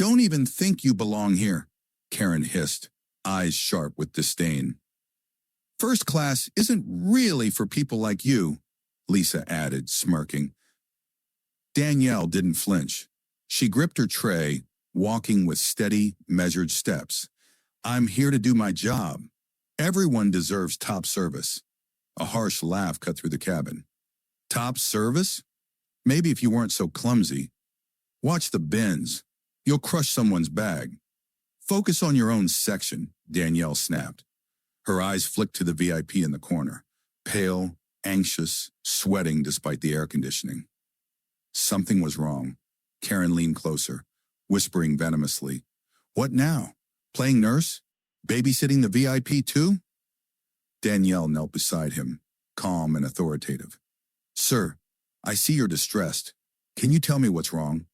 Don't even think you belong here, Karen hissed, eyes sharp with disdain. First class isn't really for people like you, Lisa added, smirking. Danielle didn't flinch. She gripped her tray, walking with steady, measured steps. I'm here to do my job. Everyone deserves top service. A harsh laugh cut through the cabin. Top service? Maybe if you weren't so clumsy. Watch the bins. You'll crush someone's bag. Focus on your own section, Danielle snapped. Her eyes flicked to the VIP in the corner, pale, anxious, sweating despite the air conditioning. Something was wrong. Karen leaned closer, whispering venomously. What now? Playing nurse? Babysitting the VIP too? Danielle knelt beside him, calm and authoritative. Sir, I see you're distressed. Can you tell me what's wrong?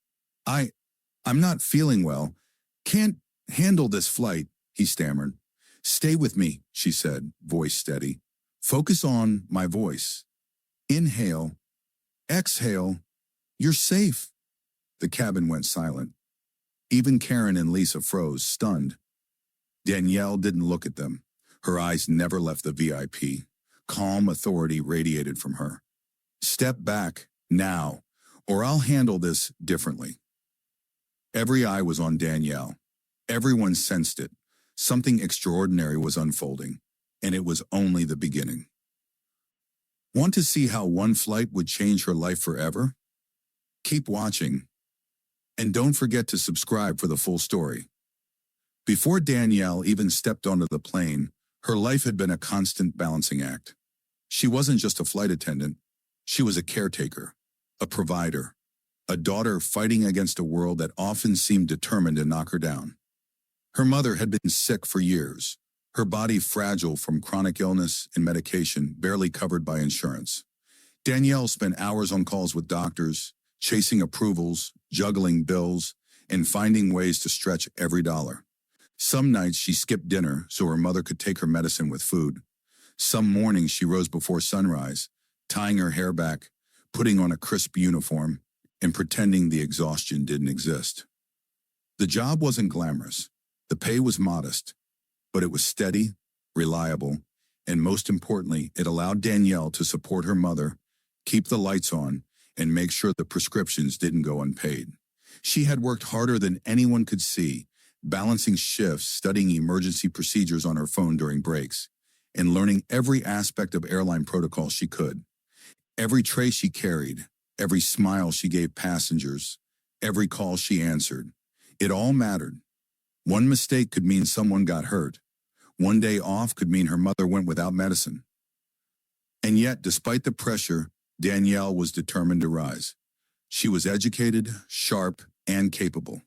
I'm not feeling well. Can't handle this flight, he stammered. Stay with me, she said, voice steady. Focus on my voice. Inhale. Exhale. You're safe. The cabin went silent. Even Karen and Lisa froze, stunned. Danielle didn't look at them. Her eyes never left the VIP. Calm authority radiated from her. Step back, now, or I'll handle this differently. Every eye was on Danielle. Everyone sensed it. Something extraordinary was unfolding, and it was only the beginning. Want to see how one flight would change her life forever? Keep watching. And don't forget to subscribe for the full story. Before Danielle even stepped onto the plane, her life had been a constant balancing act. She wasn't just a flight attendant. She was a caretaker, a provider, a daughter fighting against a world that often seemed determined to knock her down. Her mother had been sick for years, her body fragile from chronic illness and medication barely covered by insurance. Danielle spent hours on calls with doctors, chasing approvals, juggling bills, and finding ways to stretch every dollar. Some nights she skipped dinner so her mother could take her medicine with food. Some mornings she rose before sunrise, tying her hair back, putting on a crisp uniform, and pretending the exhaustion didn't exist. The job wasn't glamorous. The pay was modest, but it was steady, reliable, and most importantly, it allowed Danielle to support her mother, keep the lights on, and make sure the prescriptions didn't go unpaid. She had worked harder than anyone could see, balancing shifts, studying emergency procedures on her phone during breaks, and learning every aspect of airline protocol she could. Every tray she carried, every smile she gave passengers, every call she answered, it all mattered. One mistake could mean someone got hurt. One day off could mean her mother went without medicine. And yet, despite the pressure, Danielle was determined to rise. She was educated, sharp, and capable.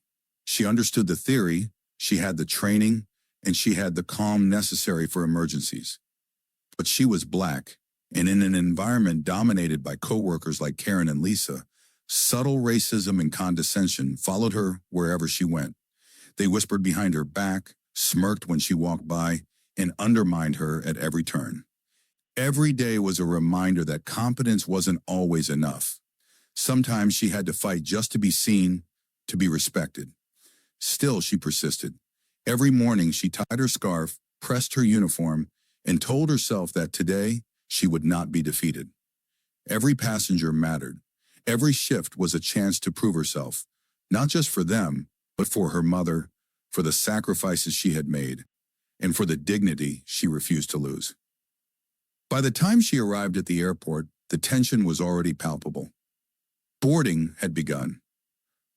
She understood the theory, she had the training, and she had the calm necessary for emergencies. But she was Black, and in an environment dominated by coworkers like Karen and Lisa, subtle racism and condescension followed her wherever she went. They whispered behind her back, smirked when she walked by, and undermined her at every turn. Every day was a reminder that competence wasn't always enough. Sometimes she had to fight just to be seen, to be respected. Still, she persisted. Every morning, she tied her scarf, pressed her uniform, and told herself that today, she would not be defeated. Every passenger mattered. Every shift was a chance to prove herself, not just for them, but for her mother, for the sacrifices she had made, and for the dignity she refused to lose. By the time she arrived at the airport, the tension was already palpable. Boarding had begun.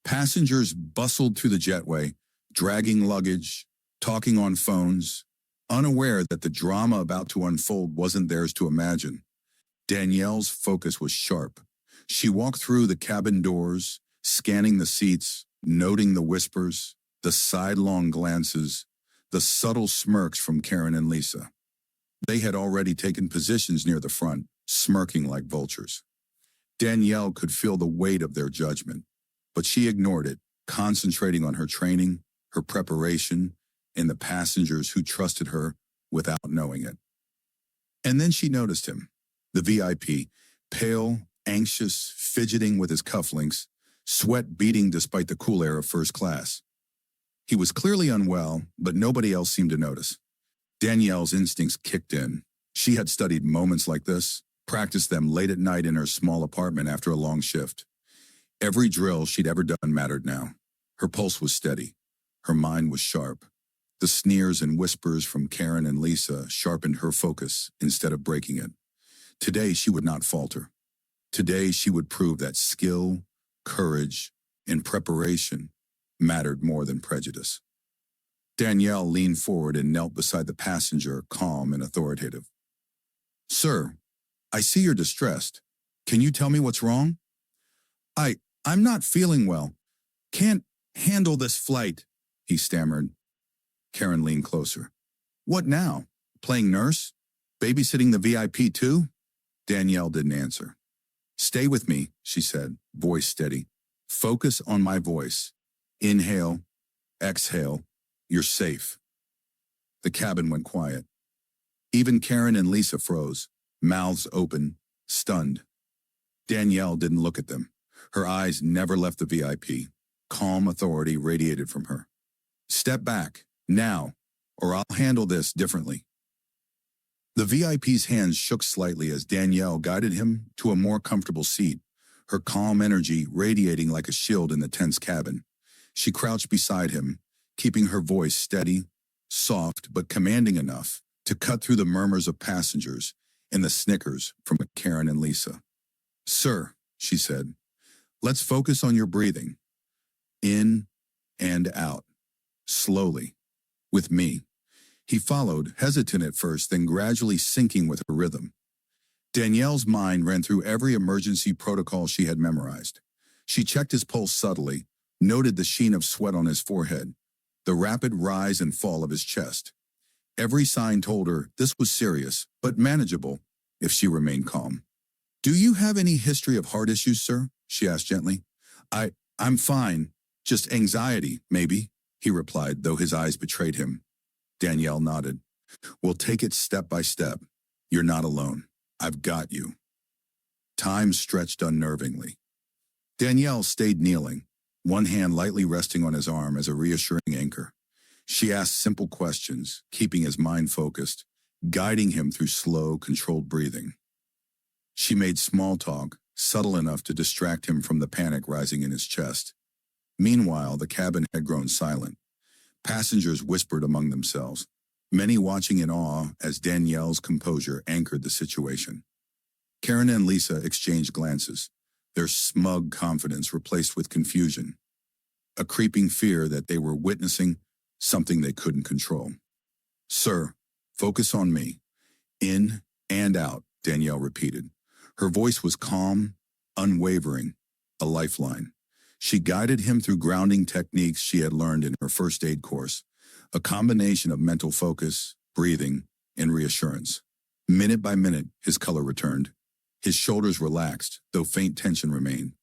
Passengers bustled through the jetway, dragging luggage, talking on phones, unaware that the drama about to unfold wasn't theirs to imagine. Danielle's focus was sharp. She walked through the cabin doors, scanning the seats, noting the whispers, the sidelong glances, the subtle smirks from Karen and Lisa. They had already taken positions near the front, smirking like vultures. Danielle could feel the weight of their judgment, but she ignored it, concentrating on her training, her preparation, and the passengers who trusted her without knowing it. And then she noticed him, the VIP, pale, anxious, fidgeting with his cufflinks, sweat beading despite the cool air of first class. He was clearly unwell, but nobody else seemed to notice. Danielle's instincts kicked in. She had studied moments like this, practiced them late at night in her small apartment after a long shift. Every drill she'd ever done mattered now. Her pulse was steady. Her mind was sharp. The sneers and whispers from Karen and Lisa sharpened her focus instead of breaking it. Today she would not falter. Today she would prove that skill, courage, and preparation mattered more than prejudice. Danielle leaned forward and knelt beside the passenger, calm and authoritative. "Sir, I see you're distressed. Can you tell me what's wrong?" I'm not feeling well. Can't handle this flight," he stammered. Karen leaned closer. "What now? Playing nurse? Babysitting the VIP too?" Danielle didn't answer. "Stay with me," she said, voice steady. "Focus on my voice. Inhale, exhale. You're safe." The cabin went quiet. Even Karen and Lisa froze, mouths open, stunned. Danielle didn't look at them. Her eyes never left the VIP. Calm authority radiated from her. "Step back, now, or I'll handle this differently." The VIP's hands shook slightly as Danielle guided him to a more comfortable seat, her calm energy radiating like a shield in the tense cabin. She crouched beside him, keeping her voice steady, soft but commanding enough to cut through the murmurs of passengers and the snickers from Karen and Lisa. "Sir," she said, "let's focus on your breathing. In and out. Slowly. With me." He followed, hesitant at first, then gradually sinking with her rhythm. Danielle's mind ran through every emergency protocol she had memorized. She checked his pulse subtly, noted the sheen of sweat on his forehead, the rapid rise and fall of his chest. Every sign told her this was serious, but manageable, if she remained calm. "Do you have any history of heart issues, sir?" she asked gently. I'm fine. Just anxiety, maybe," he replied, though his eyes betrayed him. Danielle nodded. "We'll take it step by step. You're not alone. I've got you." Time stretched unnervingly. Danielle stayed kneeling, one hand lightly resting on his arm as a reassuring anchor. She asked simple questions, keeping his mind focused, guiding him through slow, controlled breathing. She made small talk, subtle enough to distract him from the panic rising in his chest. Meanwhile, the cabin had grown silent. Passengers whispered among themselves, many watching in awe as Danielle's composure anchored the situation. Karen and Lisa exchanged glances, their smug confidence replaced with confusion, a creeping fear that they were witnessing something they couldn't control. "Sir, focus on me. In and out," Danielle repeated. Her voice was calm, unwavering, a lifeline. She guided him through grounding techniques she had learned in her first aid course, a combination of mental focus, breathing, and reassurance. Minute by minute, his color returned. His shoulders relaxed, though faint tension remained.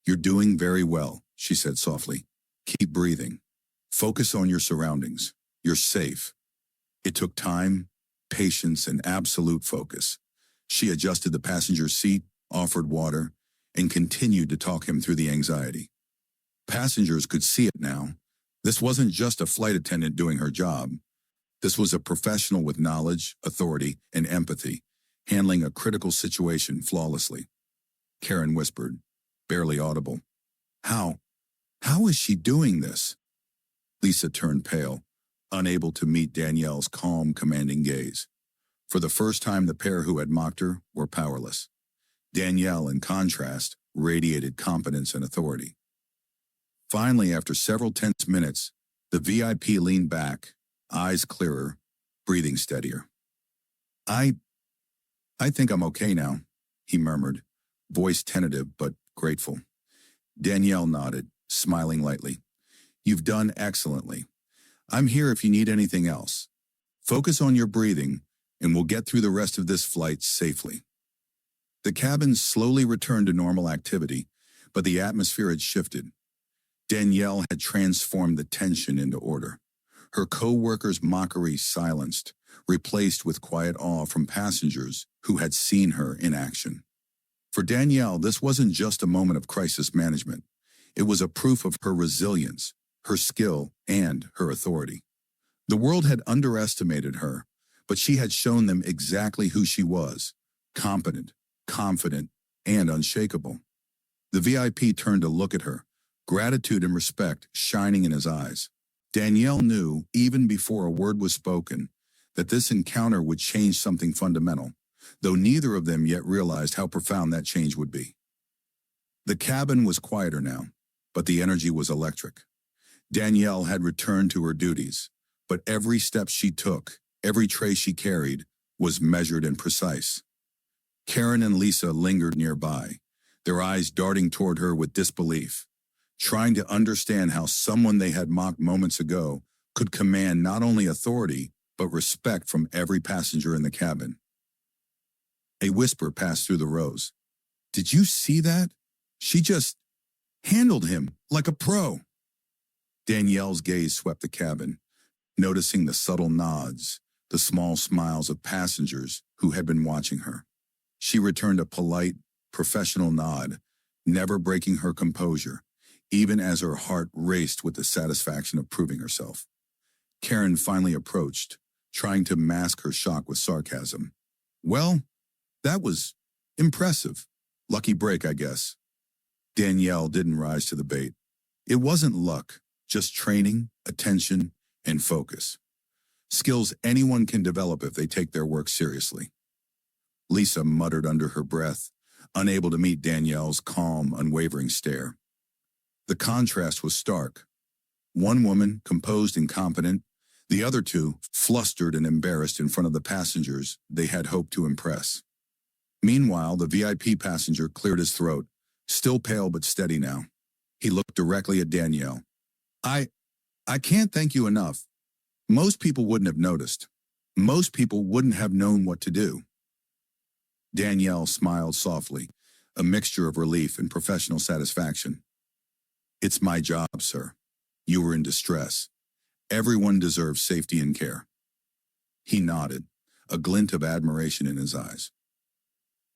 "You're doing very well," she said softly. "Keep breathing. Focus on your surroundings. You're safe." It took time, patience, and absolute focus. She adjusted the passenger seat, offered water, and continued to talk him through the anxiety. Passengers could see it now. This wasn't just a flight attendant doing her job. This was a professional with knowledge, authority, and empathy, handling a critical situation flawlessly. Karen whispered, barely audible, How is she doing this?" Lisa turned pale, unable to meet Danielle's calm, commanding gaze. For the first time, the pair who had mocked her were powerless. Danielle, in contrast, radiated competence and authority. Finally, after several tense minutes, the VIP leaned back, eyes clearer, breathing steadier. I think I'm okay now," he murmured, voice tentative but grateful. Danielle nodded, smiling lightly. "You've done excellently. I'm here if you need anything else. Focus on your breathing, and we'll get through the rest of this flight safely." The cabin slowly returned to normal activity, but the atmosphere had shifted. Danielle had transformed the tension into order. Her co-workers' mockery silenced, replaced with quiet awe from passengers who had seen her in action. For Danielle, this wasn't just a moment of crisis management. It was a proof of her resilience, her skill, and her authority. The world had underestimated her, but she had shown them exactly who she was: competent, confident, and unshakable. The VIP turned to look at her, gratitude and respect shining in his eyes. Danielle knew, even before a word was spoken, that this encounter would change something fundamental, though neither of them yet realized how profound that change would be. The cabin was quieter now, but the energy was electric. Danielle had returned to her duties, but every step she took, every tray she carried, was measured and precise. Karen and Lisa lingered nearby, their eyes darting toward her with disbelief, trying to understand how someone they had mocked moments ago could command not only authority, but respect from every passenger in the cabin. A whisper passed through the rows. "Did you see that? She just handled him like a pro." Danielle's gaze swept the cabin, noticing the subtle nods, the small smiles of passengers who had been watching her. She returned a polite, professional nod, never breaking her composure, even as her heart raced with the satisfaction of proving herself. Karen finally approached, trying to mask her shock with sarcasm. "Well, that was impressive. Lucky break, I guess." Danielle didn't rise to the bait. It wasn't luck, just training, attention, and focus. Skills anyone can develop if they take their work seriously. Lisa muttered under her breath, unable to meet Danielle's calm, unwavering stare. The contrast was stark. One woman, composed and competent, the other two, flustered and embarrassed in front of the passengers they had hoped to impress. Meanwhile, the VIP passenger cleared his throat, still pale but steady now. He looked directly at Danielle. I can't thank you enough. Most people wouldn't have noticed. Most people wouldn't have known what to do." Danielle smiled softly, a mixture of relief and professional satisfaction. "It's my job, sir. You were in distress. Everyone deserves safety and care." He nodded, a glint of admiration in his eyes.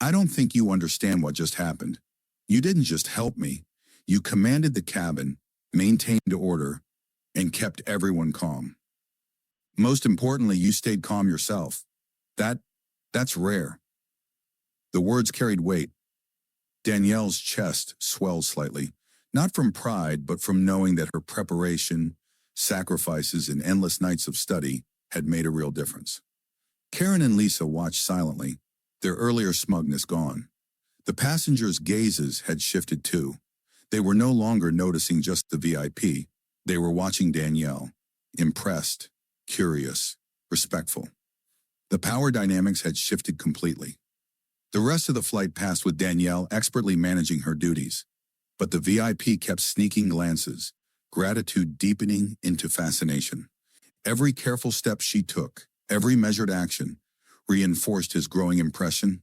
"I don't think you understand what just happened. You didn't just help me. You commanded the cabin, maintained order, and kept everyone calm. Most importantly, you stayed calm yourself. That's rare." The words carried weight. Danielle's chest swelled slightly, not from pride, but from knowing that her preparation, sacrifices, and endless nights of study had made a real difference. Karen and Lisa watched silently, their earlier smugness gone. The passengers' gazes had shifted too. They were no longer noticing just the VIP. They were watching Danielle, impressed, curious, respectful. The power dynamics had shifted completely. The rest of the flight passed with Danielle expertly managing her duties, but the VIP kept sneaking glances, gratitude deepening into fascination. Every careful step she took, every measured action, reinforced his growing impression.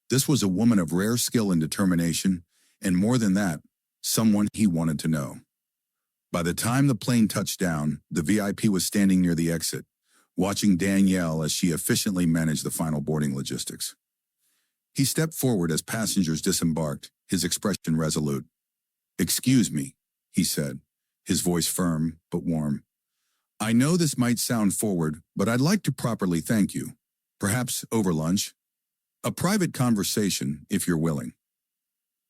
This was a woman of rare skill and determination, and more than that, someone he wanted to know. By the time the plane touched down, the VIP was standing near the exit, watching Danielle as she efficiently managed the final boarding logistics. He stepped forward as passengers disembarked, his expression resolute. "Excuse me," he said, his voice firm but warm. "I know this might sound forward, but I'd like to properly thank you. Perhaps over lunch. A private conversation, if you're willing."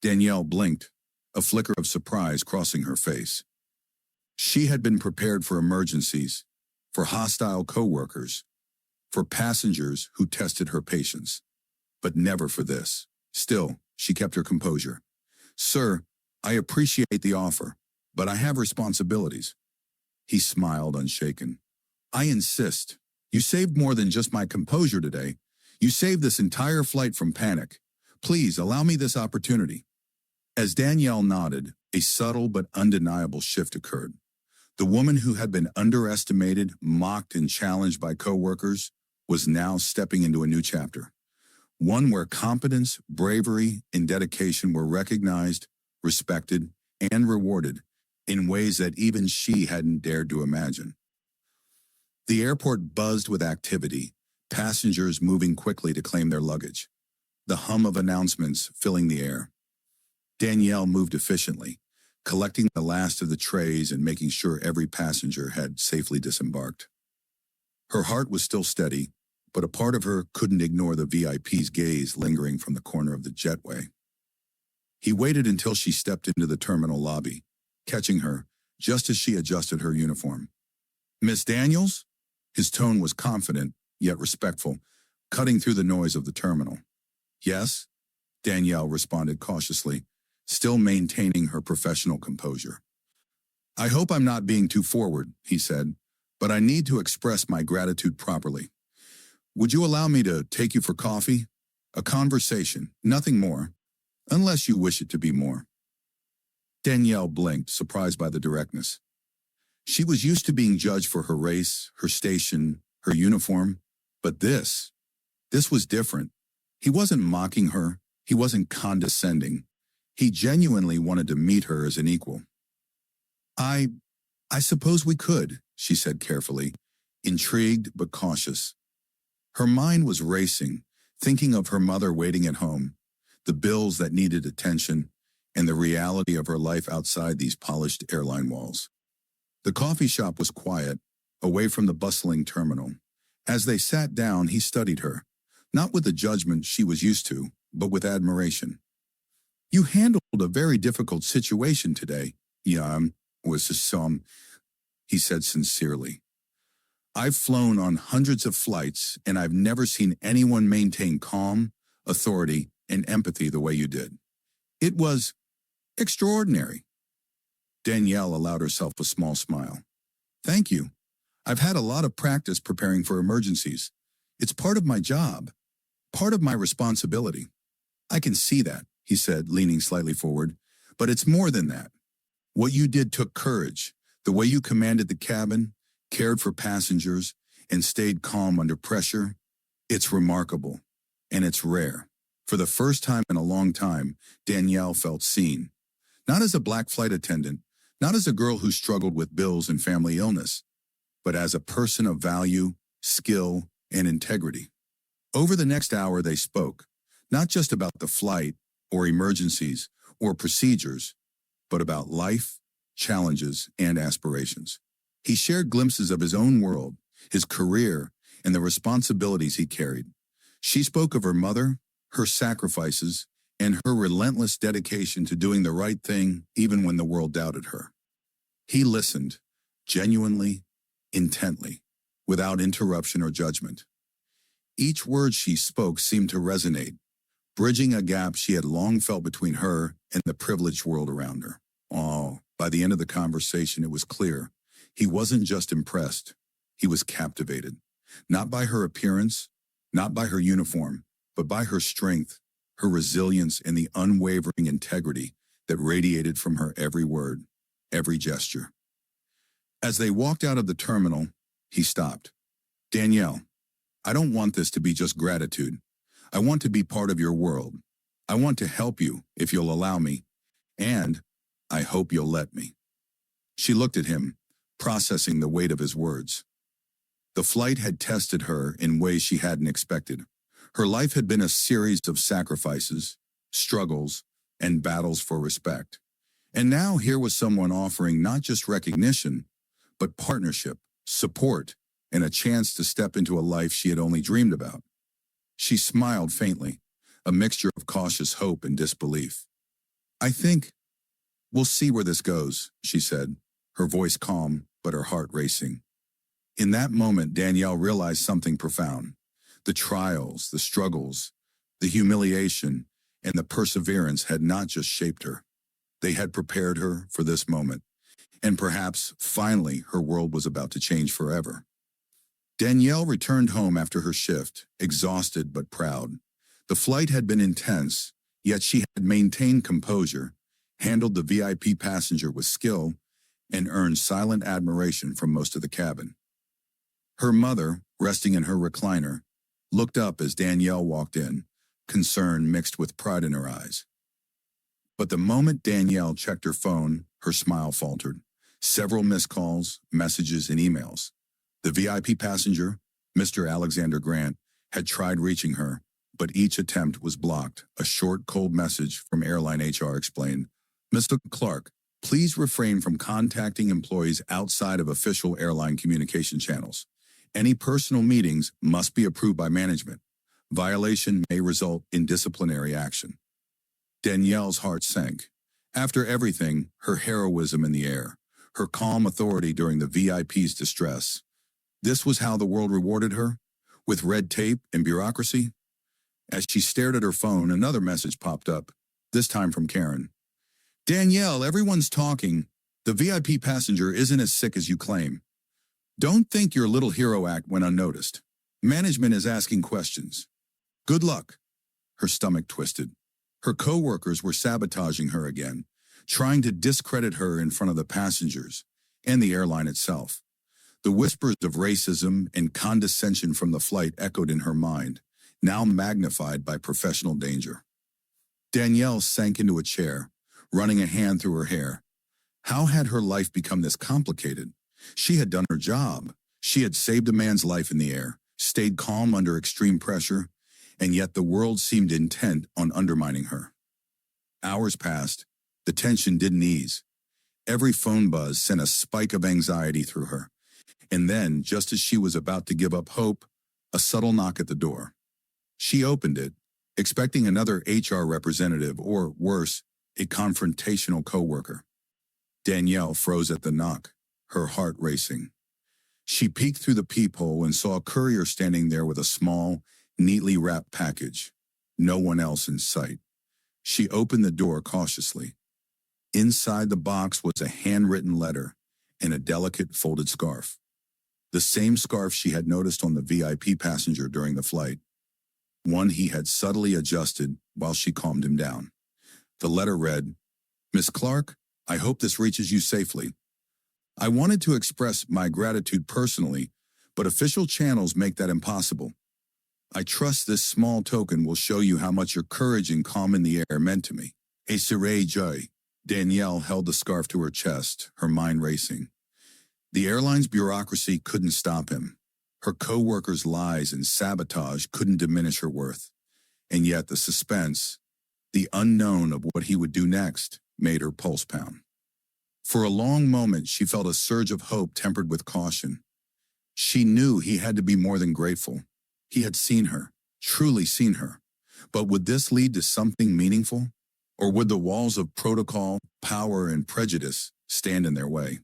Danielle blinked, a flicker of surprise crossing her face. She had been prepared for emergencies, for hostile coworkers, for passengers who tested her patience, but never for this. Still, she kept her composure. "Sir, I appreciate the offer, but I have responsibilities." He smiled, unshaken. "I insist. You saved more than just my composure today. You saved this entire flight from panic. Please allow me this opportunity." As Danielle nodded, a subtle but undeniable shift occurred. The woman who had been underestimated, mocked, and challenged by coworkers was now stepping into a new chapter. One where competence, bravery, and dedication were recognized, respected, and rewarded in ways that even she hadn't dared to imagine. The airport buzzed with activity, passengers moving quickly to claim their luggage, the hum of announcements filling the air. Danielle moved efficiently, collecting the last of the trays and making sure every passenger had safely disembarked. Her heart was still steady, but a part of her couldn't ignore the VIP's gaze lingering from the corner of the jetway. He waited until she stepped into the terminal lobby, catching her just as she adjusted her uniform. "Miss Daniels?" His tone was confident, yet respectful, cutting through the noise of the terminal. "Yes?" Danielle responded cautiously, still maintaining her professional composure. "I hope I'm not being too forward," he said, "but I need to express my gratitude properly. Would you allow me to take you for coffee? A conversation, nothing more, unless you wish it to be more." Danielle blinked, surprised by the directness. She was used to being judged for her race, her station, her uniform, but this was different. He wasn't mocking her, he wasn't condescending. He genuinely wanted to meet her as an equal. I suppose we could," she said carefully, intrigued but cautious. Her mind was racing, thinking of her mother waiting at home, the bills that needed attention, and the reality of her life outside these polished airline walls. The coffee shop was quiet, away from the bustling terminal. As they sat down, he studied her, not with the judgment she was used to, but with admiration. "You handled a very difficult situation today." "Yeah, he said sincerely. "I've flown on hundreds of flights, and I've never seen anyone maintain calm, authority, and empathy the way you did. It was extraordinary." Danielle allowed herself a small smile. "Thank you. I've had a lot of practice preparing for emergencies. It's part of my job, part of my responsibility." "I can see that," he said, leaning slightly forward, "but it's more than that. What you did took courage. The way you commanded the cabin, cared for passengers, and stayed calm under pressure, it's remarkable, and it's rare." For the first time in a long time, Danielle felt seen. Not as a black flight attendant, not as a girl who struggled with bills and family illness, but as a person of value, skill, and integrity. Over the next hour they spoke, not just about the flight, or emergencies, or procedures, but about life, challenges, and aspirations. He shared glimpses of his own world, his career, and the responsibilities he carried. She spoke of her mother, her sacrifices, and her relentless dedication to doing the right thing even when the world doubted her. He listened, genuinely, intently, without interruption or judgment. Each word she spoke seemed to resonate, bridging a gap she had long felt between her and the privileged world around her. By the end of the conversation, it was clear. He wasn't just impressed, he was captivated. Not by her appearance, not by her uniform, but by her strength, her resilience, and the unwavering integrity that radiated from her every word, every gesture. As they walked out of the terminal, he stopped. "Danielle, I don't want this to be just gratitude. I want to be part of your world. I want to help you, if you'll allow me, and I hope you'll let me." She looked at him, processing the weight of his words. The flight had tested her in ways she hadn't expected. Her life had been a series of sacrifices, struggles, and battles for respect. And now here was someone offering not just recognition, but partnership, support, and a chance to step into a life she had only dreamed about. She smiled faintly, a mixture of cautious hope and disbelief. "I think we'll see where this goes," she said, her voice calm but her heart racing. In that moment, Danielle realized something profound. The trials, the struggles, the humiliation, and the perseverance had not just shaped her. They had prepared her for this moment, and perhaps, finally, her world was about to change forever. Danielle returned home after her shift, exhausted but proud. The flight had been intense, yet she had maintained composure, handled the VIP passenger with skill, and earned silent admiration from most of the cabin. Her mother, resting in her recliner, looked up as Danielle walked in, concern mixed with pride in her eyes. But the moment Danielle checked her phone, her smile faltered. Several missed calls, messages, and emails. The VIP passenger, Mr. Alexander Grant, had tried reaching her, but each attempt was blocked. A short, cold message from airline HR explained, "Mr. Clark, Please refrain from contacting employees outside of official airline communication channels. Any personal meetings must be approved by management. Violation may result in disciplinary action. Danielle's heart sank. After everything, her heroism in the air, her calm authority during the VIP's distress. This was how the world rewarded her? With red tape and bureaucracy? As she stared at her phone, another message popped up, this time from Karen. Danielle, everyone's talking. The VIP passenger isn't as sick as you claim. Don't think your little hero act went unnoticed. Management is asking questions. Good luck. Her stomach twisted. Her coworkers were sabotaging her again, trying to discredit her in front of the passengers and the airline itself. The whispers of racism and condescension from the flight echoed in her mind, now magnified by professional danger. Danielle sank into a chair, running a hand through her hair. How had her life become this complicated? She had done her job. She had saved a man's life in the air, stayed calm under extreme pressure, and yet the world seemed intent on undermining her. Hours passed. The tension didn't ease. Every phone buzz sent a spike of anxiety through her. And then, just as she was about to give up hope, a subtle knock at the door. She opened it, expecting another HR representative or, worse, a confrontational coworker. Danielle froze at the knock, her heart racing. She peeked through the peephole and saw a courier standing there with a small, neatly wrapped package. No one else in sight. She opened the door cautiously. Inside the box was a handwritten letter and a delicate folded scarf. The same scarf she had noticed on the VIP passenger during the flight. One he had subtly adjusted while she calmed him down. The letter read, Miss Clark, I hope this reaches you safely. I wanted to express my gratitude personally, but official channels make that impossible. I trust this small token will show you how much your courage and calm in the air meant to me. A serré joy. Danielle held the scarf to her chest, her mind racing. The airline's bureaucracy couldn't stop him. Her co-workers' lies and sabotage couldn't diminish her worth. And yet the suspense, the unknown of what he would do next, made her pulse pound. For a long moment, she felt a surge of hope tempered with caution. She knew he had to be more than grateful. He had seen her, truly seen her. But would this lead to something meaningful? Or would the walls of protocol, power, and prejudice stand in their way?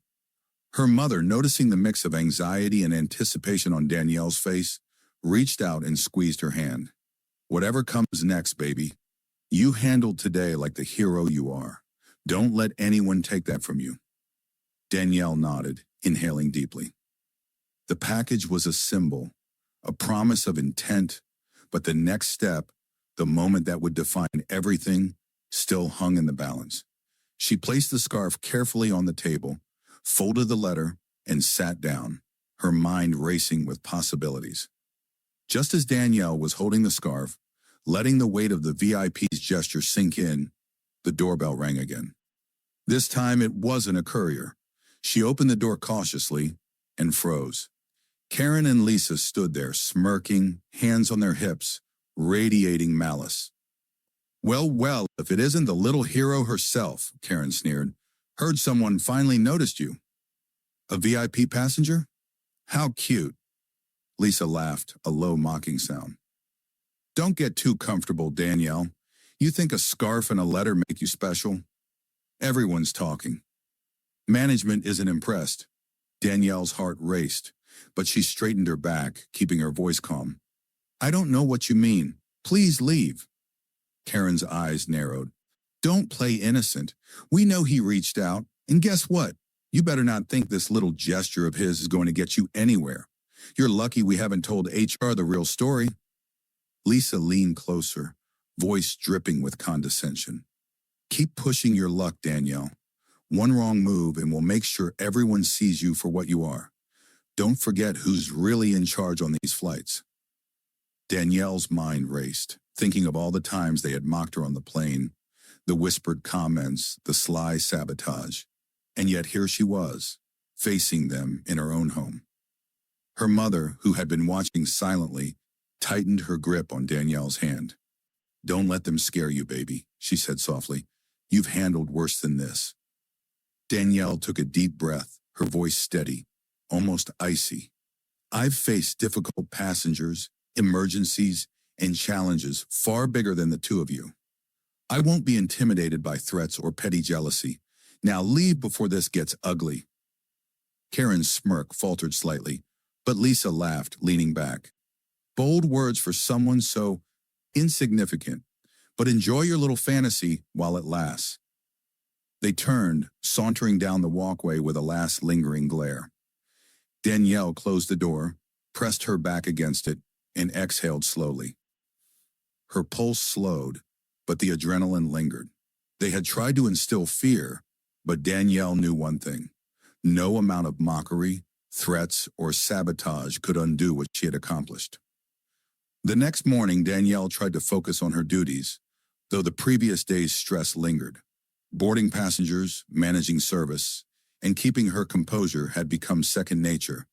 Her mother, noticing the mix of anxiety and anticipation on Danielle's face, reached out and squeezed her hand. Whatever comes next, baby, you handled today like the hero you are. Don't let anyone take that from you. Danielle nodded, inhaling deeply. The package was a symbol, a promise of intent, but the next step, the moment that would define everything, still hung in the balance. She placed the scarf carefully on the table, folded the letter, and sat down, her mind racing with possibilities. Just as Danielle was holding the scarf, letting the weight of the VIP's gesture sink in, the doorbell rang again. This time it wasn't a courier. She opened the door cautiously and froze. Karen and Lisa stood there, smirking, hands on their hips, radiating malice. Well, if it isn't the little hero herself, Karen sneered. Heard someone finally noticed you. A VIP passenger? How cute. Lisa laughed, a low mocking sound. Don't get too comfortable, Danielle. You think a scarf and a letter make you special? Everyone's talking. Management isn't impressed. Danielle's heart raced, but she straightened her back, keeping her voice calm. I don't know what you mean. Please leave. Karen's eyes narrowed. Don't play innocent. We know he reached out, and guess what? You better not think this little gesture of his is going to get you anywhere. You're lucky we haven't told HR the real story. Lisa leaned closer, voice dripping with condescension. Keep pushing your luck, Danielle. One wrong move and we'll make sure everyone sees you for what you are. Don't forget who's really in charge on these flights. Danielle's mind raced, thinking of all the times they had mocked her on the plane, the whispered comments, the sly sabotage. And yet here she was, facing them in her own home. Her mother, who had been watching silently, tightened her grip on Danielle's hand. Don't let them scare you, baby, she said softly. You've handled worse than this. Danielle took a deep breath, her voice steady, almost icy. I've faced difficult passengers, emergencies, and challenges far bigger than the two of you. I won't be intimidated by threats or petty jealousy. Now leave before this gets ugly. Karen's smirk faltered slightly, but Lisa laughed, leaning back. Bold words for someone so insignificant, but enjoy your little fantasy while it lasts. They turned, sauntering down the walkway with a last lingering glare. Danielle closed the door, pressed her back against it, and exhaled slowly. Her pulse slowed, but the adrenaline lingered. They had tried to instill fear, but Danielle knew one thing. No amount of mockery, threats, or sabotage could undo what she had accomplished. The next morning, Danielle tried to focus on her duties, though the previous day's stress lingered. Boarding passengers, managing service, and keeping her composure had become second nature,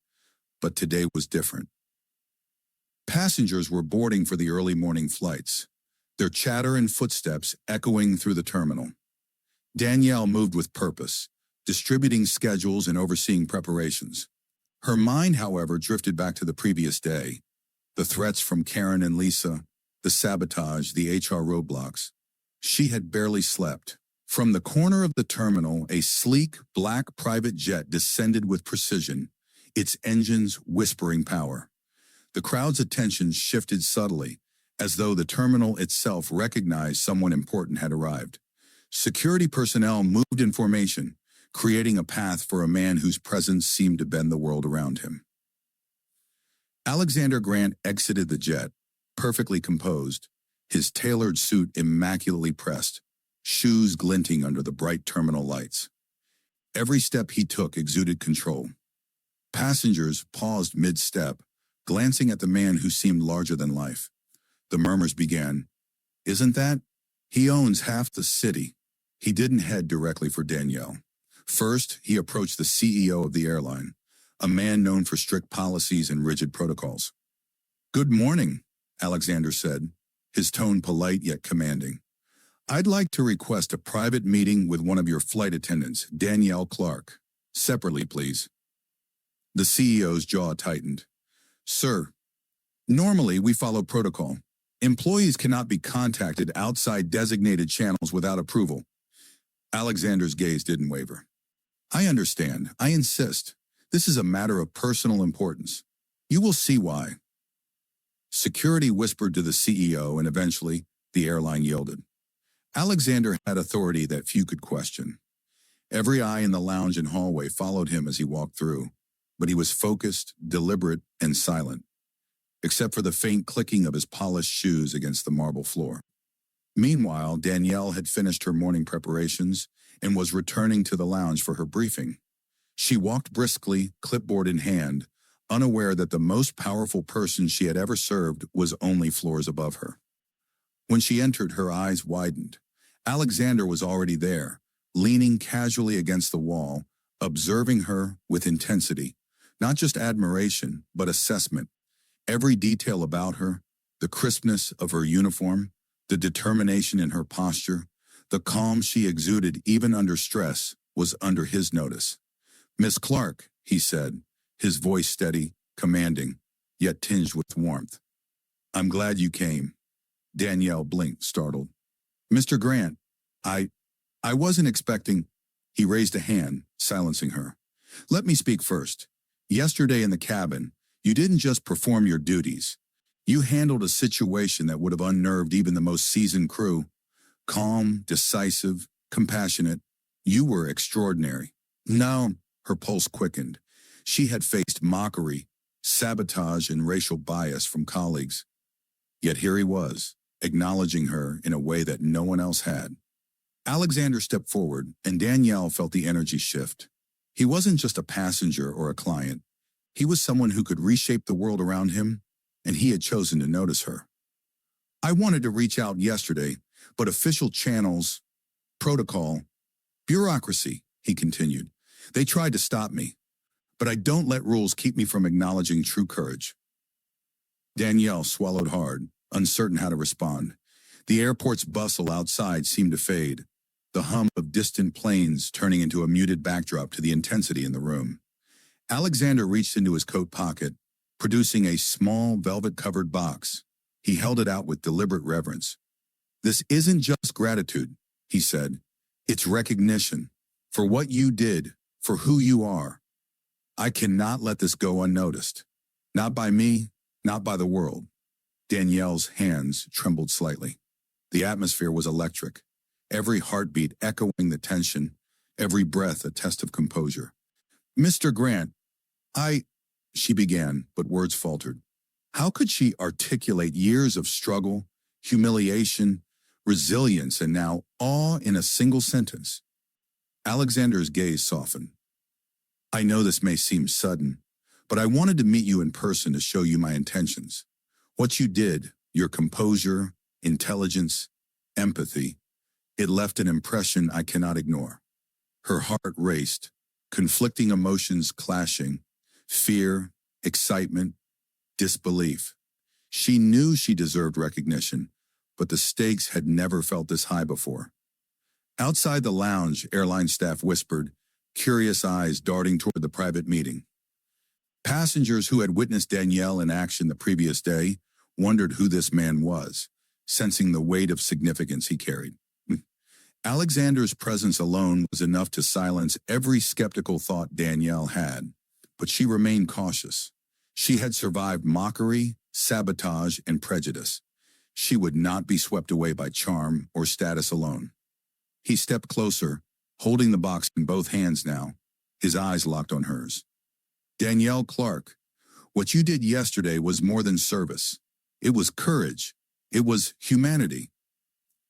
but today was different. Passengers were boarding for the early morning flights, their chatter and footsteps echoing through the terminal. Danielle moved with purpose, distributing schedules and overseeing preparations. Her mind, however, drifted back to the previous day. The threats from Karen and Lisa, the sabotage, the HR roadblocks. She had barely slept. From the corner of the terminal, a sleek, black private jet descended with precision, its engines whispering power. The crowd's attention shifted subtly, as though the terminal itself recognized someone important had arrived. Security personnel moved in formation, creating a path for a man whose presence seemed to bend the world around him. Alexander Grant exited the jet, perfectly composed, his tailored suit immaculately pressed, shoes glinting under the bright terminal lights. Every step he took exuded control. Passengers paused mid-step, glancing at the man who seemed larger than life. The murmurs began. Isn't that? He owns half the city. He didn't head directly for Danielle. First, he approached the CEO of the airline, a man known for strict policies and rigid protocols. Good morning, Alexander said, his tone polite yet commanding. I'd like to request a private meeting with one of your flight attendants, Danielle Clark. Separately, please. The CEO's jaw tightened. Sir, normally we follow protocol. Employees cannot be contacted outside designated channels without approval. Alexander's gaze didn't waver. I understand. I insist. This is a matter of personal importance. You will see why. Security whispered to the CEO, and eventually, the airline yielded. Alexander had authority that few could question. Every eye in the lounge and hallway followed him as he walked through, but he was focused, deliberate, and silent, except for the faint clicking of his polished shoes against the marble floor. Meanwhile, Danielle had finished her morning preparations and was returning to the lounge for her briefing. She walked briskly, clipboard in hand, unaware that the most powerful person she had ever served was only floors above her. When she entered, her eyes widened. Alexander was already there, leaning casually against the wall, observing her with intensity, not just admiration, but assessment. Every detail about her, the crispness of her uniform, the determination in her posture, the calm she exuded even under stress, was under his notice. Miss Clark, he said, his voice steady, commanding, yet tinged with warmth. I'm glad you came. Danielle blinked, startled. Mr. Grant, I wasn't expecting. He raised a hand, silencing her. Let me speak first. Yesterday in the cabin, you didn't just perform your duties. You handled a situation that would have unnerved even the most seasoned crew. Calm, decisive, compassionate. You were extraordinary. Now, her pulse quickened. She had faced mockery, sabotage, and racial bias from colleagues. Yet here he was, acknowledging her in a way that no one else had. Alexander stepped forward, and Danielle felt the energy shift. He wasn't just a passenger or a client. He was someone who could reshape the world around him, and he had chosen to notice her. I wanted to reach out yesterday, but official channels, protocol, bureaucracy, he continued. They tried to stop me, but I don't let rules keep me from acknowledging true courage. Danielle swallowed hard, uncertain how to respond. The airport's bustle outside seemed to fade. the hum of distant planes turning into a muted backdrop to the intensity in the room. Alexander reached into his coat pocket, producing a small velvet-covered box. He held it out with deliberate reverence. "This isn't just gratitude," he said. "It's recognition for what you did, for who you are. I cannot let this go unnoticed. Not by me, not by the world." Danielle's hands trembled slightly. The atmosphere was electric, every heartbeat echoing the tension, every breath a test of composure. "Mr. Grant, she began, but words faltered. How could she articulate years of struggle, humiliation, resilience, and now awe in a single sentence? Alexander's gaze softened. "I know this may seem sudden, but I wanted to meet you in person to show you my intentions. What you did, your composure, intelligence, empathy, it left an impression I cannot ignore." Her heart raced, conflicting emotions clashing, fear, excitement, disbelief. She knew she deserved recognition, but the stakes had never felt this high before. Outside the lounge, airline staff whispered, curious eyes darting toward the private meeting. Passengers who had witnessed Danielle in action the previous day wondered who this man was, sensing the weight of significance he carried. Alexander's presence alone was enough to silence every skeptical thought Danielle had, but she remained cautious. She had survived mockery, sabotage, and prejudice. She would not be swept away by charm or status alone. He stepped closer, holding the box in both hands now, his eyes locked on hers. "Danielle Clark, what you did yesterday was more than service. It was courage. It was humanity.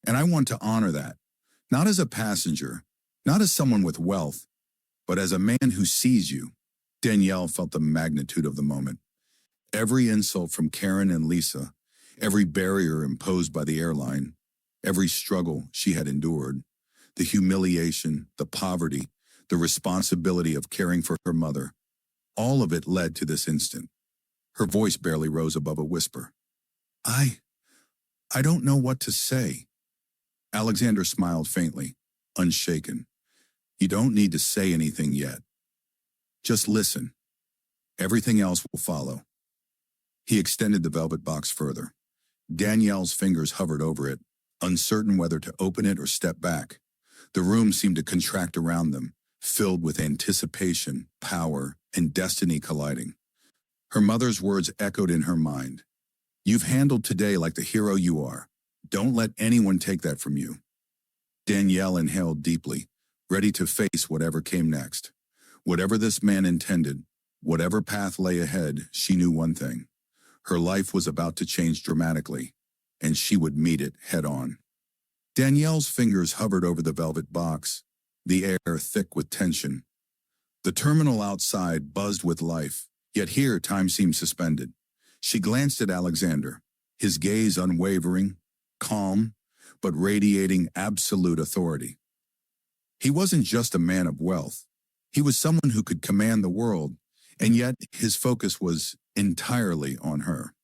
And I want to honor that, not as a passenger, not as someone with wealth, but as a man who sees you." Danielle felt the magnitude of the moment. Every insult from Karen and Lisa, every barrier imposed by the airline, every struggle she had endured, the humiliation, the poverty, the responsibility of caring for her mother, all of it led to this instant. Her voice barely rose above a whisper. I don't know what to say." Alexander smiled faintly, unshaken. "You don't need to say anything yet. Just listen. Everything else will follow." He extended the velvet box further. Danielle's fingers hovered over it, uncertain whether to open it or step back. The room seemed to contract around them, filled with anticipation, power, and destiny colliding. Her mother's words echoed in her mind. "You've handled today like the hero you are. Don't let anyone take that from you." Danielle inhaled deeply, ready to face whatever came next. Whatever this man intended, whatever path lay ahead, she knew one thing. Her life was about to change dramatically, and she would meet it head on. Danielle's fingers hovered over the velvet box, the air thick with tension. The terminal outside buzzed with life, yet here time seemed suspended. She glanced at Alexander, his gaze unwavering, calm, but radiating absolute authority. He wasn't just a man of wealth. He was someone who could command the world, and yet his focus was entirely on her.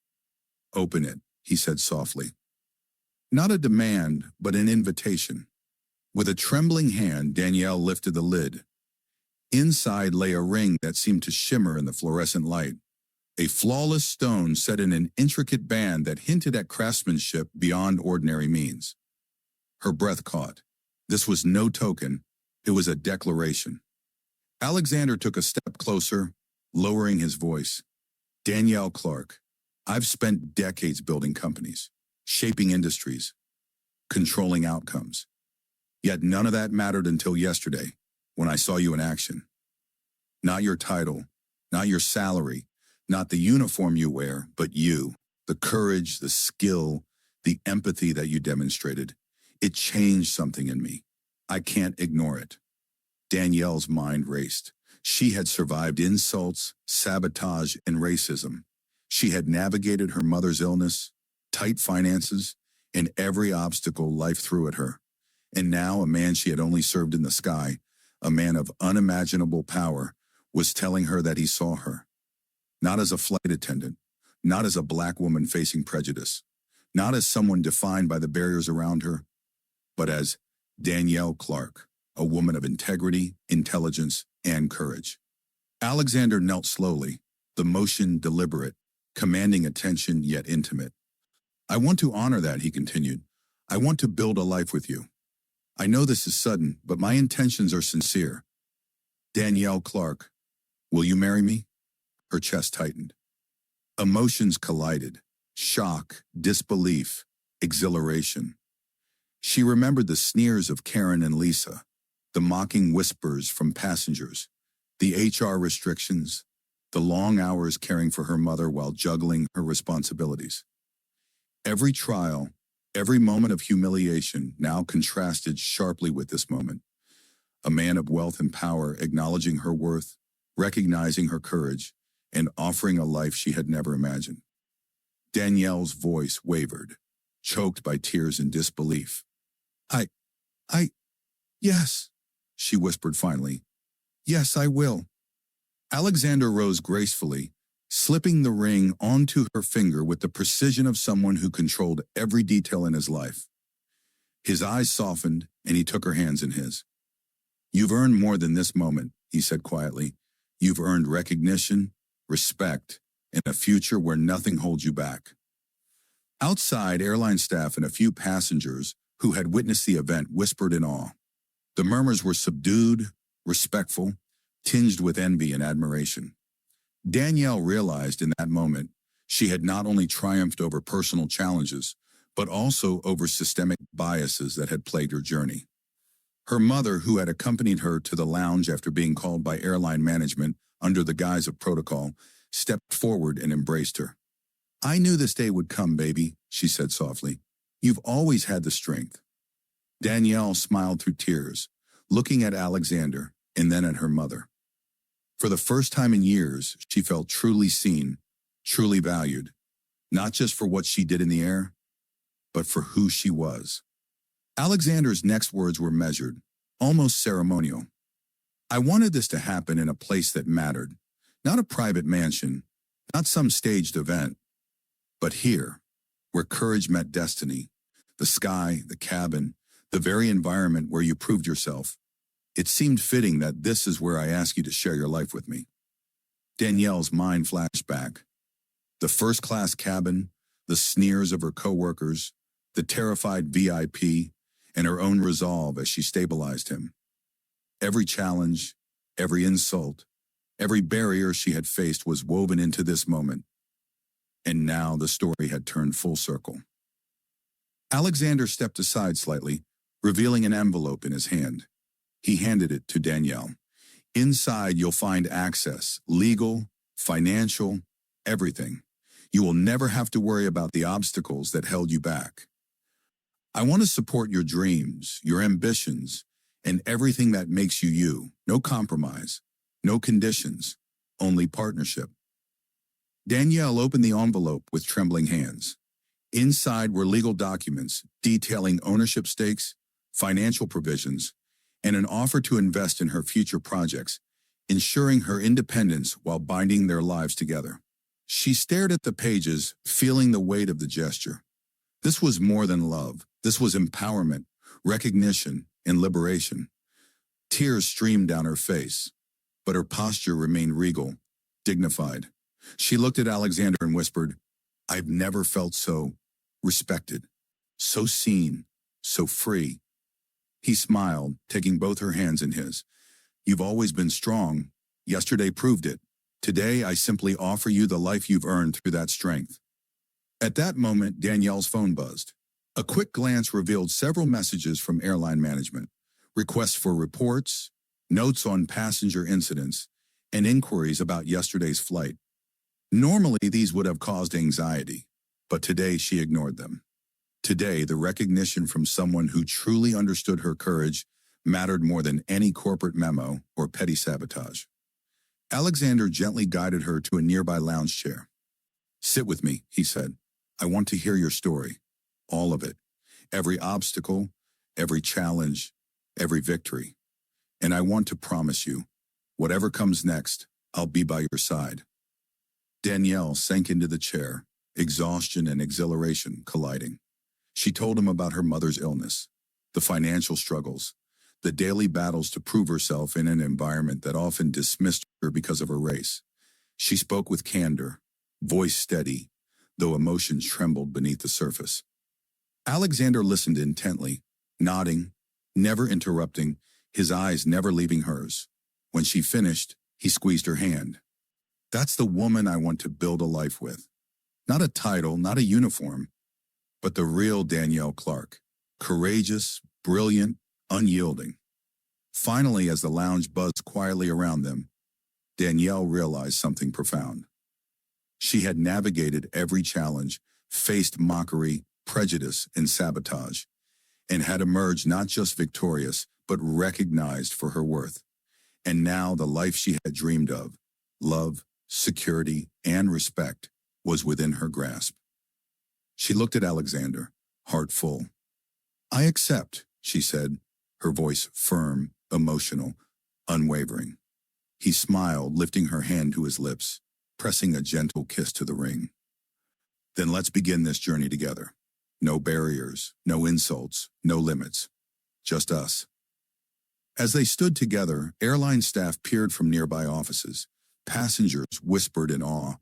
"Open it," he said softly. Not a demand, but an invitation. With a trembling hand, Danielle lifted the lid. Inside lay a ring that seemed to shimmer in the fluorescent light, a flawless stone set in an intricate band that hinted at craftsmanship beyond ordinary means. Her breath caught. This was no token, it was a declaration. Alexander took a step closer, lowering his voice. "Danielle Clark, I've spent decades building companies, shaping industries, controlling outcomes. Yet none of that mattered until yesterday, when I saw you in action. Not your title, not your salary, not the uniform you wear, but you, the courage, the skill, the empathy that you demonstrated. It changed something in me. I can't ignore it." Danielle's mind raced. She had survived insults, sabotage, and racism. She had navigated her mother's illness, tight finances, and every obstacle life threw at her. And now a man she had only served in the sky, a man of unimaginable power, was telling her that he saw her. Not as a flight attendant, not as a black woman facing prejudice, not as someone defined by the barriers around her, but as Danielle Clark, a woman of integrity, intelligence, and courage. Alexander knelt slowly, the motion deliberate, commanding attention yet intimate. I want to honor that, he continued. I want to build a life with you. I know this is sudden, but my intentions are sincere. Danielle Clark, will you marry me? Her chest tightened. Emotions collided. Shock, disbelief, exhilaration. She remembered the sneers of Karen and Lisa, the mocking whispers from passengers, the HR restrictions, the long hours caring for her mother while juggling her responsibilities. Every trial, every moment of humiliation now contrasted sharply with this moment. A man of wealth and power acknowledging her worth, recognizing her courage, and offering a life she had never imagined. Danielle's voice wavered, choked by tears and disbelief. Yes, she whispered finally. Yes, I will. Alexander rose gracefully, slipping the ring onto her finger with the precision of someone who controlled every detail in his life. His eyes softened, and he took her hands in his. You've earned more than this moment, he said quietly. You've earned recognition, respect, and a future where nothing holds you back. Outside, airline staff and a few passengers who had witnessed the event whispered in awe. The murmurs were subdued, respectful, tinged with envy and admiration. Danielle realized in that moment she had not only triumphed over personal challenges, but also over systemic biases that had plagued her journey. Her mother, who had accompanied her to the lounge after being called by airline management under the guise of protocol, stepped forward and embraced her. I knew this day would come, baby, she said softly. You've always had the strength. Danielle smiled through tears, looking at Alexander and then at her mother. For the first time in years, she felt truly seen, truly valued, not just for what she did in the air, but for who she was. Alexander's next words were measured, almost ceremonial. I wanted this to happen in a place that mattered, not a private mansion, not some staged event, but here, where courage met destiny, the sky, the cabin, the very environment where you proved yourself. It seemed fitting that this is where I ask you to share your life with me. Danielle's mind flashed back. The first-class cabin, the sneers of her coworkers, the terrified VIP, and her own resolve as she stabilized him. Every challenge, every insult, every barrier she had faced was woven into this moment. And now the story had turned full circle. Alexander stepped aside slightly, revealing an envelope in his hand. He handed it to Danielle. Inside, you'll find access, legal, financial, everything. You will never have to worry about the obstacles that held you back. I want to support your dreams, your ambitions, and everything that makes you you. No compromise, no conditions, only partnership. Danielle opened the envelope with trembling hands. Inside were legal documents detailing ownership stakes, financial provisions, and an offer to invest in her future projects, ensuring her independence while binding their lives together. She stared at the pages, feeling the weight of the gesture. This was more than love. This was empowerment, recognition, and liberation. Tears streamed down her face, but her posture remained regal, dignified. She looked at Alexander and whispered, I've never felt so respected, so seen, so free. He smiled, taking both her hands in his. You've always been strong. Yesterday proved it. Today, I simply offer you the life you've earned through that strength. At that moment, Danielle's phone buzzed. A quick glance revealed several messages from airline management, requests for reports, notes on passenger incidents, and inquiries about yesterday's flight. Normally, these would have caused anxiety, but today she ignored them. Today, the recognition from someone who truly understood her courage mattered more than any corporate memo or petty sabotage. Alexander gently guided her to a nearby lounge chair. Sit with me, he said. I want to hear your story. All of it. Every obstacle, every challenge, every victory. And I want to promise you, whatever comes next, I'll be by your side. Danielle sank into the chair, exhaustion and exhilaration colliding. She told him about her mother's illness, the financial struggles, the daily battles to prove herself in an environment that often dismissed her because of her race. She spoke with candor, voice steady, though emotions trembled beneath the surface. Alexander listened intently, nodding, never interrupting, his eyes never leaving hers. When she finished, he squeezed her hand. That's the woman I want to build a life with. Not a title, not a uniform, but the real Danielle Clark. Courageous, brilliant, unyielding. Finally, as the lounge buzzed quietly around them, Danielle realized something profound. She had navigated every challenge, faced mockery, prejudice, and sabotage, and had emerged not just victorious, but recognized for her worth. And now the life she had dreamed of, love, security, and respect, was within her grasp. She looked at Alexander, heart full. I accept, she said, her voice firm, emotional, unwavering. He smiled, lifting her hand to his lips, pressing a gentle kiss to the ring. Then let's begin this journey together. No barriers, no insults, no limits. Just us. As they stood together, airline staff peered from nearby offices. Passengers whispered in awe,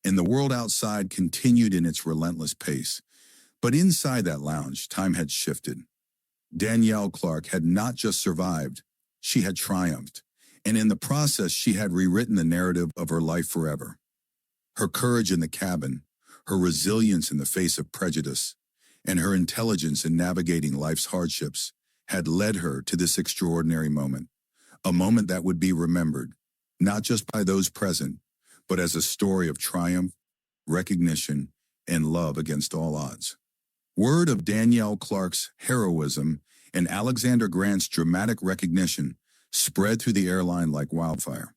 and the world outside continued in its relentless pace. But inside that lounge, time had shifted. Danielle Clark had not just survived, she had triumphed, and in the process she had rewritten the narrative of her life forever. Her courage in the cabin, her resilience in the face of prejudice, and her intelligence in navigating life's hardships had led her to this extraordinary moment, a moment that would be remembered, not just by those present, but as a story of triumph, recognition, and love against all odds. Word of Danielle Clark's heroism and Alexander Grant's dramatic recognition spread through the airline like wildfire.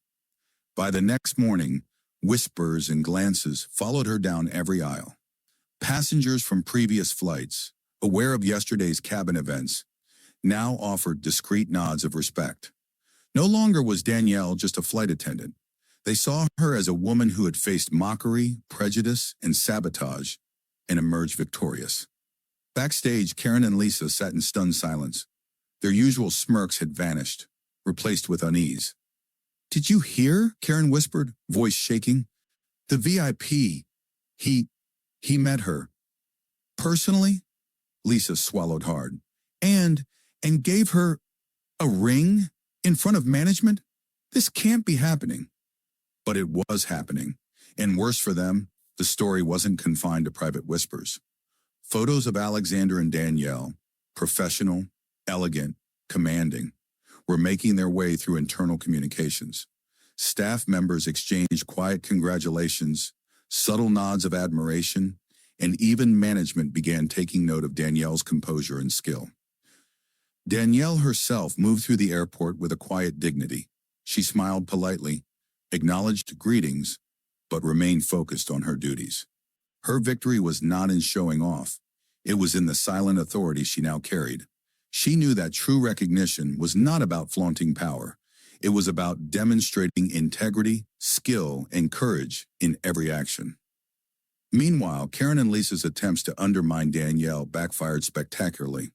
By the next morning, whispers and glances followed her down every aisle. Passengers from previous flights, aware of yesterday's cabin events, now offered discreet nods of respect. No longer was Danielle just a flight attendant. They saw her as a woman who had faced mockery, prejudice, and sabotage, and emerged victorious. Backstage, Karen and Lisa sat in stunned silence. Their usual smirks had vanished, replaced with unease. Did you hear? Karen whispered, voice shaking. The VIP, he met her. Personally? Lisa swallowed hard. And gave her a ring in front of management? This can't be happening. But it was happening. And worse for them, the story wasn't confined to private whispers. Photos of Alexander and Danielle, professional, elegant, commanding, were making their way through internal communications. Staff members exchanged quiet congratulations, subtle nods of admiration, and even management began taking note of Danielle's composure and skill. Danielle herself moved through the airport with a quiet dignity. She smiled politely, acknowledged greetings, but remained focused on her duties. Her victory was not in showing off. It was in the silent authority she now carried. She knew that true recognition was not about flaunting power. It was about demonstrating integrity, skill, and courage in every action. Meanwhile, Karen and Lisa's attempts to undermine Danielle backfired spectacularly.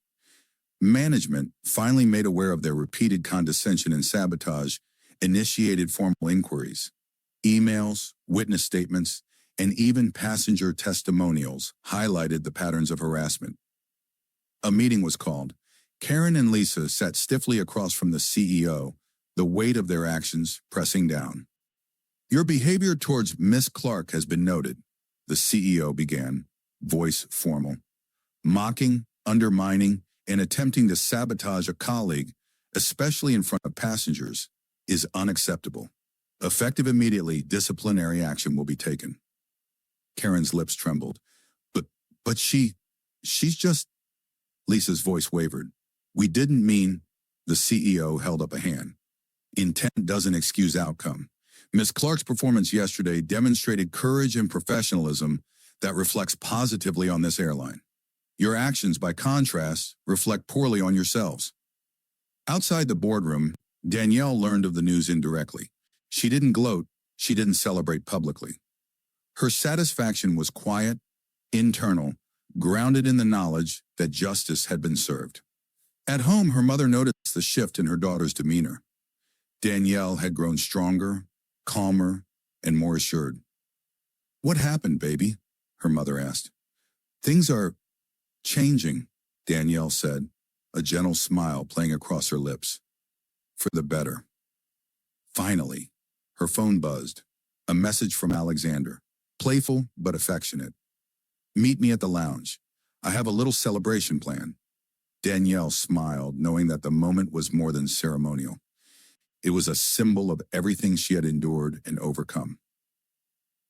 Management, finally made aware of their repeated condescension and sabotage, initiated formal inquiries. Emails, witness statements, and even passenger testimonials highlighted the patterns of harassment. A meeting was called. Karen and Lisa sat stiffly across from the CEO, the weight of their actions pressing down. Your behavior towards Miss Clark has been noted, the CEO began, voice formal. Mocking, undermining, and attempting to sabotage a colleague, especially in front of passengers, is unacceptable. Effective immediately, disciplinary action will be taken. Karen's lips trembled. But she's just... Lisa's voice wavered. We didn't mean... The CEO held up a hand. Intent doesn't excuse outcome. Miss Clark's performance yesterday demonstrated courage and professionalism that reflects positively on this airline. Your actions, by contrast, reflect poorly on yourselves. Outside the boardroom, Danielle learned of the news indirectly. She didn't gloat, she didn't celebrate publicly. Her satisfaction was quiet, internal, grounded in the knowledge that justice had been served. At home, her mother noticed the shift in her daughter's demeanor. Danielle had grown stronger, calmer, and more assured. "What happened, baby?" her mother asked. "Things are changing," Danielle said, a gentle smile playing across her lips. "For the better." Finally, her phone buzzed. A message from Alexander, playful but affectionate. "Meet me at the lounge. I have a little celebration planned." Danielle smiled, knowing that the moment was more than ceremonial. It was a symbol of everything she had endured and overcome.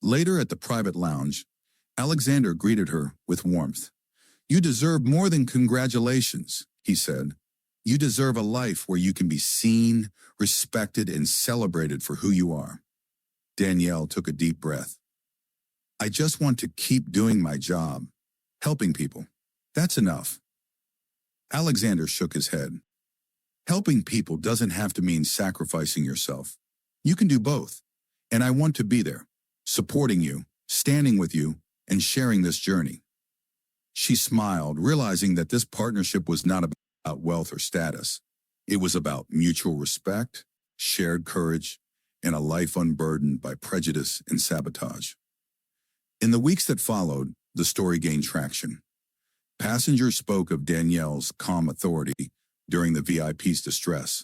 Later at the private lounge, Alexander greeted her with warmth. "You deserve more than congratulations," he said. "You deserve a life where you can be seen, respected, and celebrated for who you are." Danielle took a deep breath. "I just want to keep doing my job, helping people. That's enough." Alexander shook his head. "Helping people doesn't have to mean sacrificing yourself. You can do both, and I want to be there, supporting you, standing with you, and sharing this journey." She smiled, realizing that this partnership was not about wealth or status. It was about mutual respect, shared courage, and a life unburdened by prejudice and sabotage. In the weeks that followed, the story gained traction. Passengers spoke of Danielle's calm authority during the VIP's distress.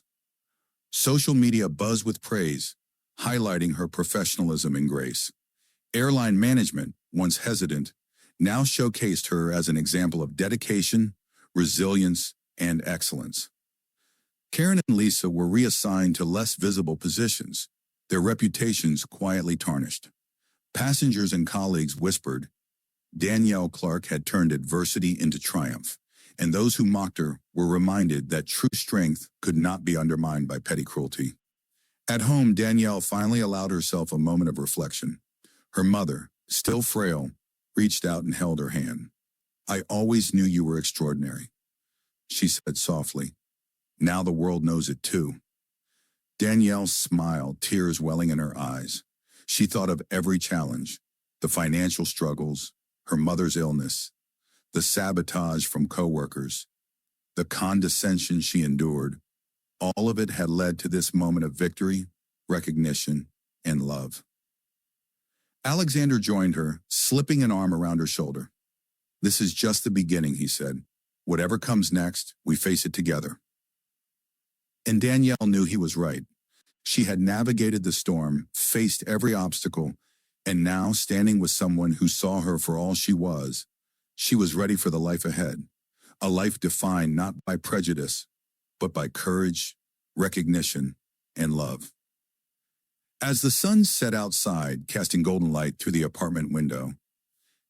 Social media buzzed with praise, highlighting her professionalism and grace. Airline management, once hesitant, now showcased her as an example of dedication, resilience, and excellence. Karen and Lisa were reassigned to less visible positions, their reputations quietly tarnished. Passengers and colleagues whispered, Danielle Clark had turned adversity into triumph, and those who mocked her were reminded that true strength could not be undermined by petty cruelty. At home, Danielle finally allowed herself a moment of reflection. Her mother, still frail, reached out and held her hand. "I always knew you were extraordinary," she said softly. "Now the world knows it too." Danielle smiled, tears welling in her eyes. She thought of every challenge, the financial struggles, her mother's illness, the sabotage from coworkers, the condescension she endured. All of it had led to this moment of victory, recognition, and love. Alexander joined her, slipping an arm around her shoulder. "This is just the beginning," he said. "Whatever comes next, we face it together." And Danielle knew he was right. She had navigated the storm, faced every obstacle, and now, standing with someone who saw her for all she was ready for the life ahead, a life defined not by prejudice, but by courage, recognition, and love. As the sun set outside, casting golden light through the apartment window,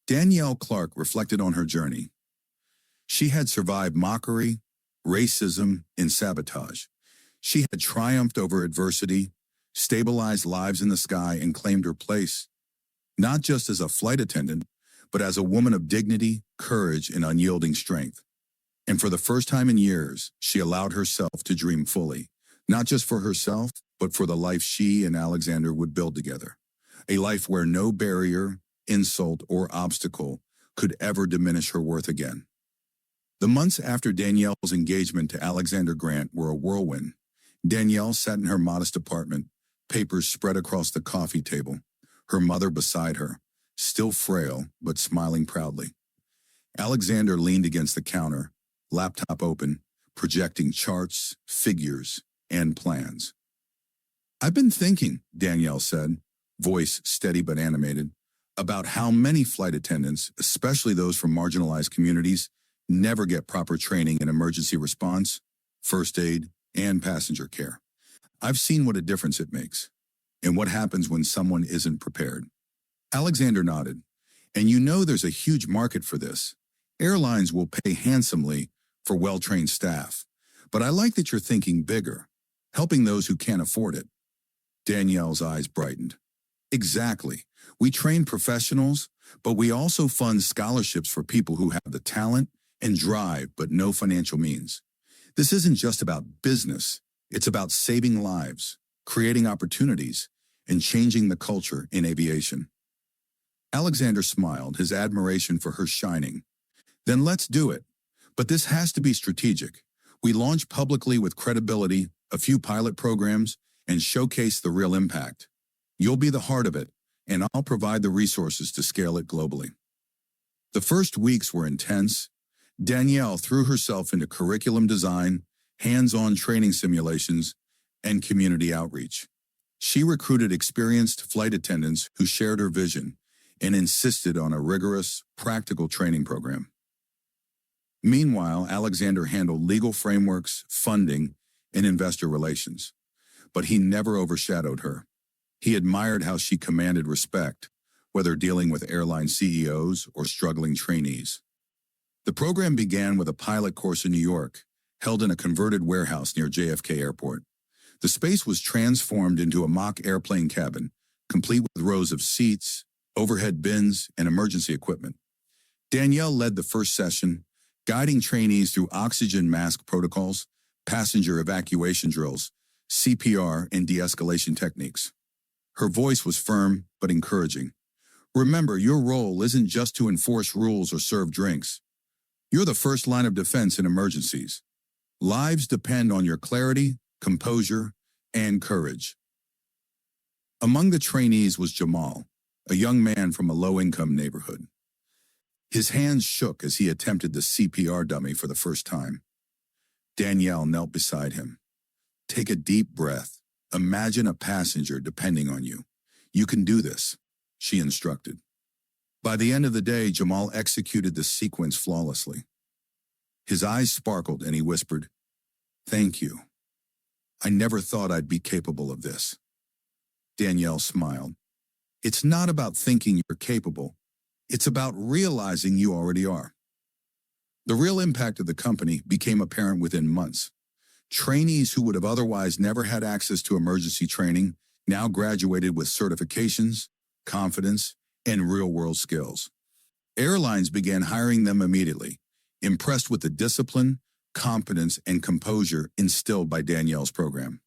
Danielle Clark reflected on her journey. She had survived mockery, racism, and sabotage. She had triumphed over adversity, stabilized lives in the sky, and claimed her place, not just as a flight attendant, but as a woman of dignity, courage, and unyielding strength. And for the first time in years, she allowed herself to dream fully, not just for herself, but for the life she and Alexander would build together. A life where no barrier, insult, or obstacle could ever diminish her worth again. The months after Danielle's engagement to Alexander Grant were a whirlwind. Danielle sat in her modest apartment, papers spread across the coffee table, her mother beside her, still frail but smiling proudly. Alexander leaned against the counter, laptop open, projecting charts, figures, and plans. "I've been thinking," Danielle said, voice steady but animated, "about how many flight attendants, especially those from marginalized communities, never get proper training in emergency response, first aid, and passenger care. I've seen what a difference it makes, and what happens when someone isn't prepared." Alexander nodded. "And you know there's a huge market for this. Airlines will pay handsomely for well-trained staff. But I like that you're thinking bigger, helping those who can't afford it." Danielle's eyes brightened. "Exactly. We train professionals, but we also fund scholarships for people who have the talent and drive but no financial means. This isn't just about business. It's about saving lives, creating opportunities, and changing the culture in aviation." Alexander smiled, his admiration for her shining. "Then let's do it. But this has to be strategic. We launch publicly with credibility, a few pilot programs, and showcase the real impact. You'll be the heart of it, and I'll provide the resources to scale it globally. The first weeks were intense. Danielle threw herself into curriculum design, hands-on training simulations, and community outreach. She recruited experienced flight attendants who shared her vision and insisted on a rigorous, practical training program. Meanwhile, Alexander handled legal frameworks, funding, and investor relations. But he never overshadowed her. He admired how she commanded respect, whether dealing with airline CEOs or struggling trainees. The program began with a pilot course in New York, held in a converted warehouse near JFK Airport. The space was transformed into a mock airplane cabin, complete with rows of seats, overhead bins, and emergency equipment. Danielle led the first session, guiding trainees through oxygen mask protocols, passenger evacuation drills, CPR, and de-escalation techniques. Her voice was firm but encouraging. Remember, your role isn't just to enforce rules or serve drinks. You're the first line of defense in emergencies. Lives depend on your clarity, composure, and courage. Among the trainees was Jamal, a young man from a low-income neighborhood. His hands shook as he attempted the CPR dummy for the first time. Danielle knelt beside him. Take a deep breath. Imagine a passenger depending on you. You can do this, she instructed. By the end of the day, Jamal executed the sequence flawlessly. His eyes sparkled and he whispered, "Thank you. I never thought I'd be capable of this." Danielle smiled. It's not about thinking you're capable. It's about realizing you already are. The real impact of the company became apparent within months. Trainees who would have otherwise never had access to emergency training now graduated with certifications, confidence, and real-world skills. Airlines began hiring them immediately, impressed with the discipline, competence, and composure instilled by Danielle's program.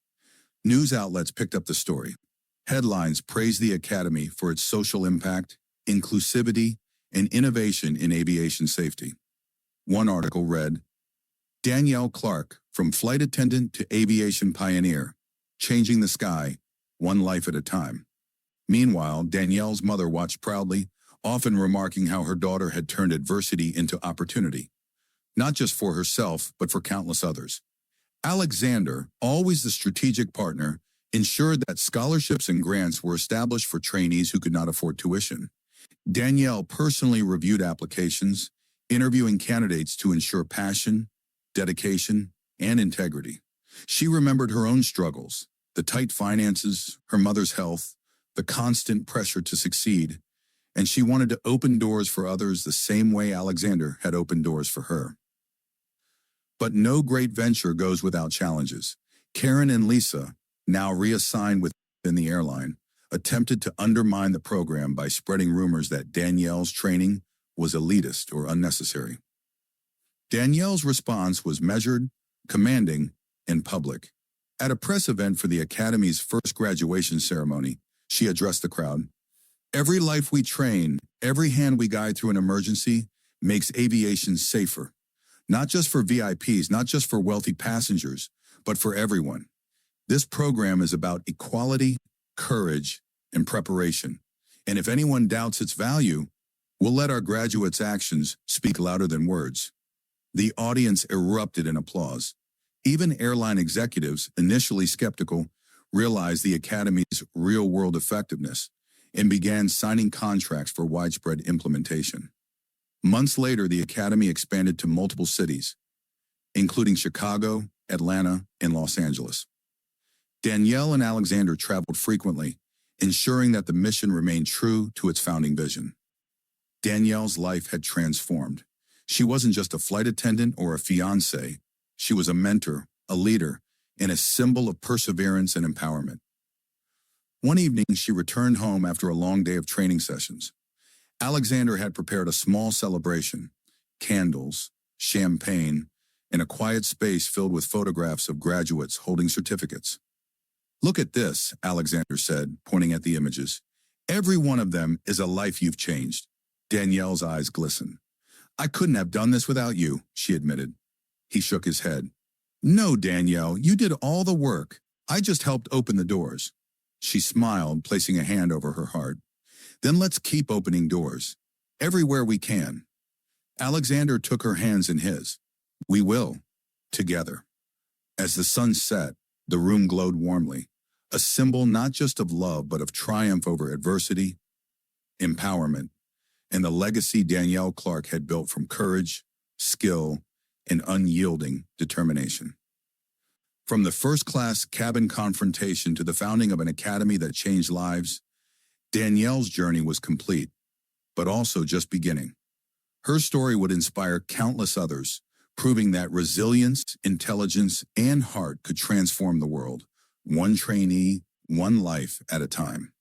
News outlets picked up the story. Headlines praised the Academy for its social impact, inclusivity, and innovation in aviation safety. One article read, "Danielle Clark, from flight attendant to aviation pioneer, changing the sky, one life at a time." Meanwhile, Danielle's mother watched proudly, often remarking how her daughter had turned adversity into opportunity, not just for herself, but for countless others. Alexander, always the strategic partner, ensured that scholarships and grants were established for trainees who could not afford tuition. Danielle personally reviewed applications, interviewing candidates to ensure passion, dedication, and integrity. She remembered her own struggles, the tight finances, her mother's health, the constant pressure to succeed, and she wanted to open doors for others the same way Alexander had opened doors for her. But no great venture goes without challenges. Karen and Lisa, now reassigned within the airline, attempted to undermine the program by spreading rumors that Danielle's training was elitist or unnecessary. Danielle's response was measured, commanding, and public. At a press event for the Academy's first graduation ceremony, she addressed the crowd. "Every life we train, every hand we guide through an emergency, makes aviation safer. Not just for VIPs, not just for wealthy passengers, but for everyone. This program is about equality, courage, and preparation. And if anyone doubts its value, we'll let our graduates' actions speak louder than words." The audience erupted in applause. Even airline executives, initially skeptical, realized the Academy's real-world effectiveness and began signing contracts for widespread implementation. Months later, the Academy expanded to multiple cities, including Chicago, Atlanta, and Los Angeles. Danielle and Alexander traveled frequently, ensuring that the mission remained true to its founding vision. Danielle's life had transformed. She wasn't just a flight attendant or a fiancée. She was a mentor, a leader, and a symbol of perseverance and empowerment. One evening, she returned home after a long day of training sessions. Alexander had prepared a small celebration, candles, champagne, and a quiet space filled with photographs of graduates holding certificates. "Look at this," Alexander said, pointing at the images. "Every one of them is a life you've changed." Danielle's eyes glistened. "I couldn't have done this without you," she admitted. He shook his head. No, Danielle, you did all the work. I just helped open the doors. She smiled, placing a hand over her heart. Then let's keep opening doors. Everywhere we can. Alexander took her hands in his. We will. Together. As the sun set, the room glowed warmly, a symbol not just of love but of triumph over adversity, empowerment, and the legacy Danielle Clark had built from courage, skill, and unyielding determination. From the first-class cabin confrontation to the founding of an academy that changed lives, Danielle's journey was complete, but also just beginning. Her story would inspire countless others, proving that resilience, intelligence, and heart could transform the world, one trainee, one life at a time.